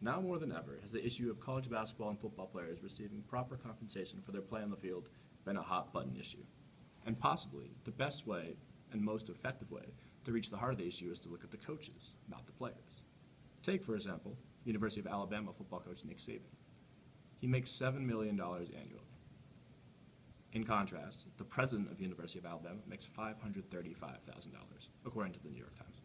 Now more than ever has the issue of college basketball and football players receiving proper compensation for their play on the field been a hot-button issue. And possibly the best way and most effective way to reach the heart of the issue is to look at the coaches, not the players. Take, for example, University of Alabama football coach Nick Saban. He makes $7 million annually. In contrast, the president of the University of Alabama makes $535,000, according to the New York Times.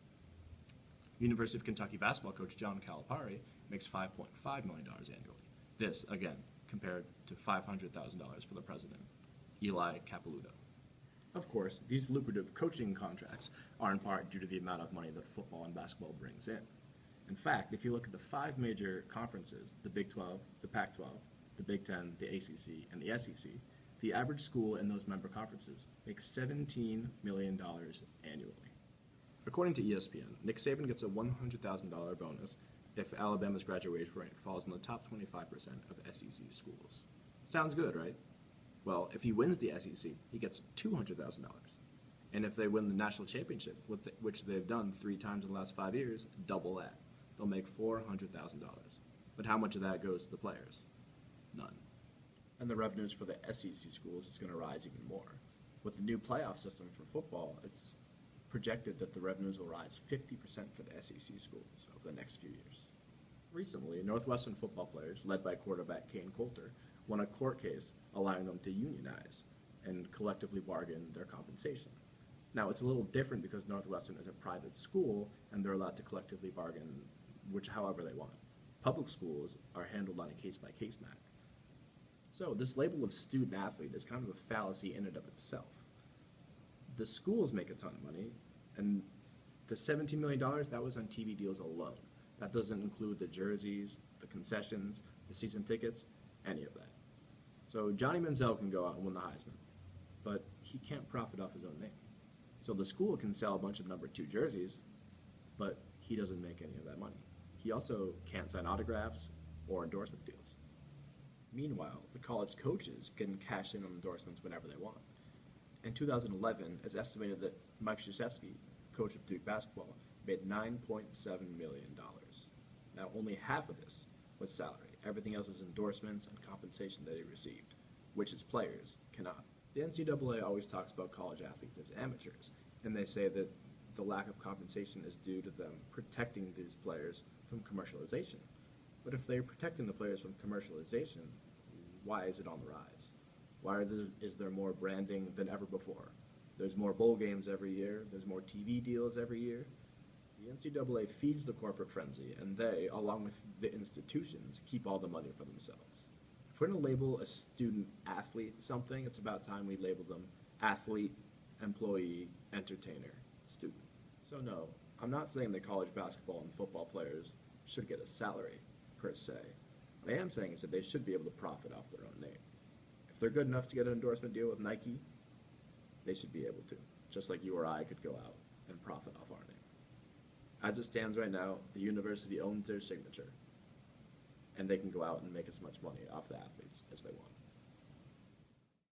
University of Kentucky basketball coach John Calipari makes $5.5 million annually. This, again, compared to $500,000 for the president, Eli Capilouto. Of course, these lucrative coaching contracts are in part due to the amount of money that football and basketball brings in. In fact, if you look at the five major conferences, the Big 12, the Pac-12, the Big 10, the ACC, and the SEC, the average school in those member conferences makes $17 million annually. According to ESPN, Nick Saban gets a $100,000 bonus if Alabama's graduation rate falls in the top 25% of SEC schools. Sounds good, right? Well, if he wins the SEC, he gets $200,000. And if they win the national championship, which they've done 3 times in the last 5 years, double that. They'll make $400,000. But how much of that goes to the players? None. And the revenues for the SEC schools is going to rise even more. With the new playoff system for football, it's projected that the revenues will rise 50% for the SEC schools over the next few years. Recently, Northwestern football players, led by quarterback Kane Coulter, won a court case allowing them to unionize and collectively bargain their compensation. Now, it's a little different because Northwestern is a private school and they're allowed to collectively bargain however they want. Public schools are handled on a case-by-case matter. So this label of student athlete is kind of a fallacy in and of itself. The schools make a ton of money, and the $17 million, that was on TV deals alone. That doesn't include the jerseys, the concessions, the season tickets, any of that. So Johnny Manziel can go out and win the Heisman, but he can't profit off his own name. So the school can sell a bunch of number 2 jerseys, but he doesn't make any of that money. He also can't sign autographs or endorsement deals. Meanwhile, the college coaches can cash in on endorsements whenever they want. In 2011, it's estimated that Mike Krzyzewski, coach of Duke basketball, made $9.7 million. Now, only half of this was salary. Everything else was endorsements and compensation that he received, which his players cannot. The NCAA always talks about college athletes as amateurs, and they say that the lack of compensation is due to them protecting these players from commercialization. But if they're protecting the players from commercialization, why is it on the rise? Why is there more branding than ever before? There's more bowl games every year. There's more TV deals every year. The NCAA feeds the corporate frenzy, and they, along with the institutions, keep all the money for themselves. If we're going to label a student athlete something, it's about time we label them athlete, employee, entertainer, student. So no, I'm not saying that college basketball and football players should get a salary, per se. What I am saying is that they should be able to profit off their own name. If they're good enough to get an endorsement deal with Nike, they should be able to, just like you or I could go out and profit off our name. As it stands right now, the university owns their signature, and they can go out and make as much money off the athletes as they want.